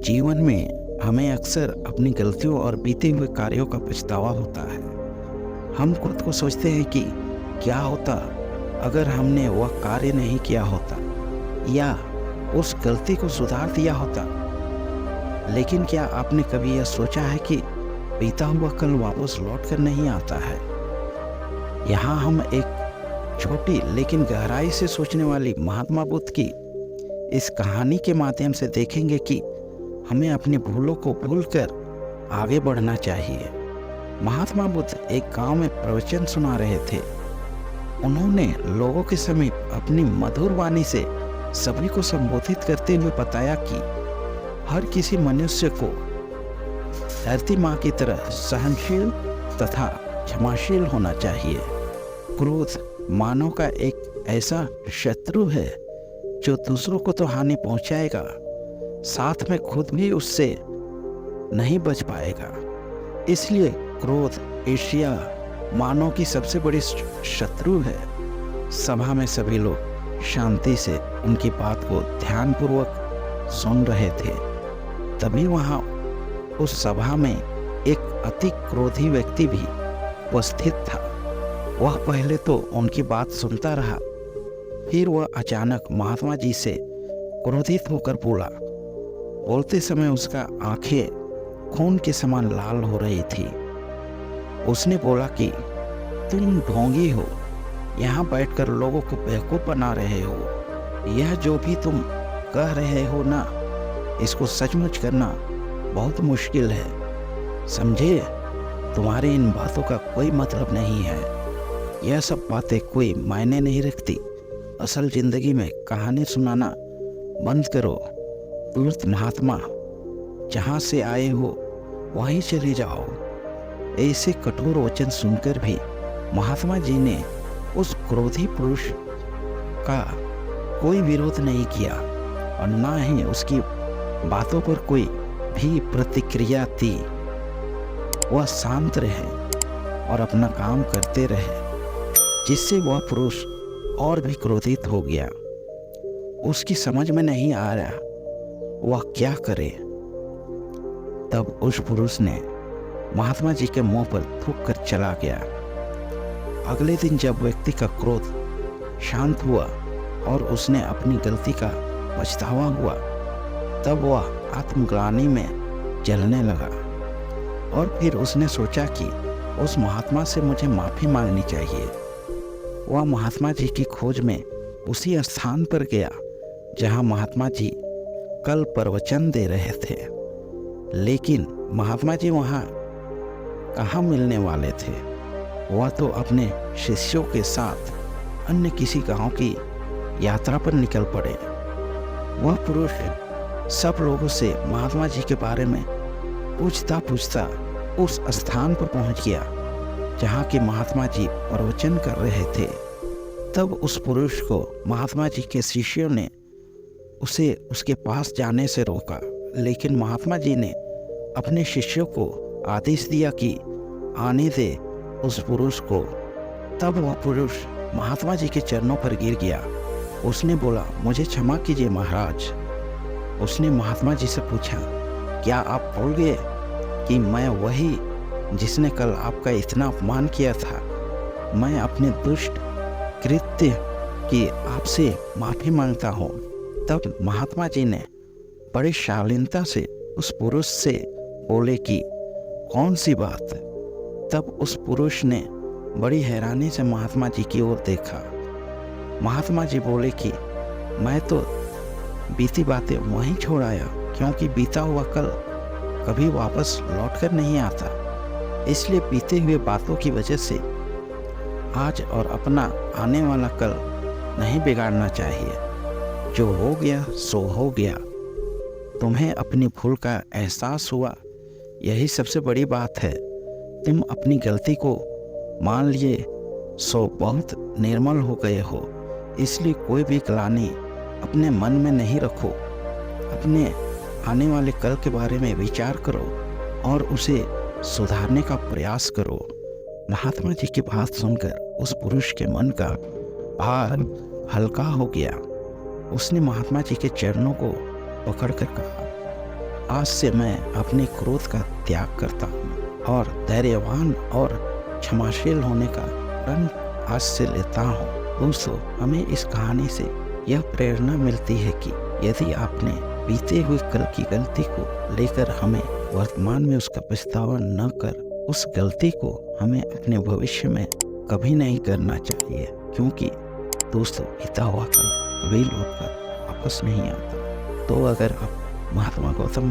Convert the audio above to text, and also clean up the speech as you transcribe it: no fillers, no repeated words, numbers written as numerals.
जीवन में हमें अक्सर अपनी गलतियों और बीते हुए कार्यों का पछतावा होता है। हम खुद को सोचते हैं कि क्या होता अगर हमने वह कार्य नहीं किया होता या उस गलती को सुधार दिया होता। लेकिन क्या आपने कभी यह सोचा है कि बीता हुआ कल वापस लौट कर नहीं आता है? यहाँ हम एक छोटी लेकिन गहराई से सोचने वाली महात्मा बुद्ध की इस कहानी के माध्यम से देखेंगे कि हमें अपनी भूलों को भूलकर आगे बढ़ना चाहिए। महात्मा बुद्ध एक गांव में प्रवचन सुना रहे थे। उन्होंने लोगों के समीप अपनी मधुर वाणी से सभी को संबोधित करते हुए बताया कि हर किसी मनुष्य को धरती माँ की तरह सहनशील तथा क्षमाशील होना चाहिए। क्रोध मानव का एक ऐसा शत्रु है जो दूसरों को तो हानि पहुंचाएगा, साथ में खुद भी उससे नहीं बच पाएगा। इसलिए क्रोध ईर्ष्या मानव की सबसे बड़ी शत्रु है। सभा में सभी लोग शांति से उनकी बात को ध्यानपूर्वक सुन रहे थे। तभी वहां उस सभा में एक अति क्रोधी व्यक्ति भी उपस्थित था। वह पहले तो उनकी बात सुनता रहा, फिर वह अचानक महात्मा जी से क्रोधित होकर बोला। बोलते समय उसका आंखें खून के समान लाल हो रही थी। उसने बोला कि तुम ढोंगी हो, यहाँ बैठकर लोगों को बेवकूफ बना रहे हो। यह जो भी तुम कह रहे हो ना, इसको सचमुच करना बहुत मुश्किल है। समझे, तुम्हारी इन बातों का कोई मतलब नहीं है। यह सब बातें कोई मायने नहीं रखती। असल जिंदगी में कहानी सुनाना बंद करो। तुरंत महात्मा जहाँ से आए हो वहीं चले जाओ। ऐसे कठोर वचन सुनकर भी महात्मा जी ने उस क्रोधी पुरुष का कोई विरोध नहीं किया और ना ही उसकी बातों पर कोई भी प्रतिक्रिया दी। वह शांत रहे और अपना काम करते रहे, जिससे वह पुरुष और भी क्रोधित हो गया। उसकी समझ में नहीं आ रहा वह क्या करे। तब उस पुरुष ने महात्मा जी के मुंह पर थूक कर चला गया। अगले दिन जब व्यक्ति का क्रोध शांत हुआ और उसने अपनी गलती का पछतावा हुआ, तब वह आत्मग्लानि में जलने लगा और फिर उसने सोचा कि उस महात्मा से मुझे माफ़ी मांगनी चाहिए। वह महात्मा जी की खोज में उसी स्थान पर गया जहां महात्मा जी कल प्रवचन दे रहे थे। लेकिन महात्मा जी वहां कहाँ मिलने वाले थे? वह तो अपने शिष्यों के साथ अन्य किसी गांव की यात्रा पर निकल पड़े। वह पुरुष सब लोगों से महात्मा जी के बारे में पूछता पूछता उस स्थान पर पहुंच गया जहाँ के महात्मा जी प्रवचन कर रहे थे। तब उस पुरुष को महात्मा जी के शिष्यों ने उसे उसके पास जाने से रोका, लेकिन महात्मा जी ने अपने शिष्यों को आदेश दिया कि आने दे उस पुरुष को। तब वह पुरुष महात्मा जी के चरणों पर गिर गया। उसने बोला, मुझे क्षमा कीजिए महाराज। उसने महात्मा जी से पूछा, क्या आप भूल गए कि मैं वही जिसने कल आपका इतना अपमान किया था? मैं अपने दुष्ट कृत्य की आपसे माफ़ी मांगता हूँ। तब महात्मा जी ने बड़ी शालीनता से उस पुरुष से बोले कि कौन सी बात? तब उस पुरुष ने बड़ी हैरानी से महात्मा जी की ओर देखा। महात्मा जी बोले कि मैं तो बीती बातें वहीं छोड़ आया, क्योंकि बीता हुआ कल कभी वापस लौट कर नहीं आता। इसलिए बीते हुए बातों की वजह से आज और अपना आने वाला कल नहीं बिगाड़ना चाहिए। जो हो गया सो हो गया। तुम्हें अपनी भूल का एहसास हुआ, यही सबसे बड़ी बात है। तुम अपनी गलती को मान लिए सो बहुत निर्मल हो गए हो। इसलिए कोई भी ग्लानि अपने मन में नहीं रखो। अपने आने वाले कल के बारे में विचार करो और उसे सुधारने का प्रयास करो। महात्मा जी की बात सुनकर उस पुरुष के मन का भार हल्का हो गया। उसने महात्मा जी के चरणों को पकड़कर कहा, आज से मैं अपने क्रोध का त्याग करता हूँ और धैर्यवान और क्षमाशील होने का प्रण आज से लेता हूँ। दोस्तों, हमें इस कहानी से यह प्रेरणा मिलती है कि यदि आपने बीते हुए कल की गलती को लेकर हमें वर्तमान में उसका पछतावा न कर उस गलती को हमें अपने भविष्य में कभी नहीं करना चाहिए, क्योंकि दोस्तों बीता हुआ कल कभी लौट कर वापस नहीं आता। तो अगर आप महात्मा गौतम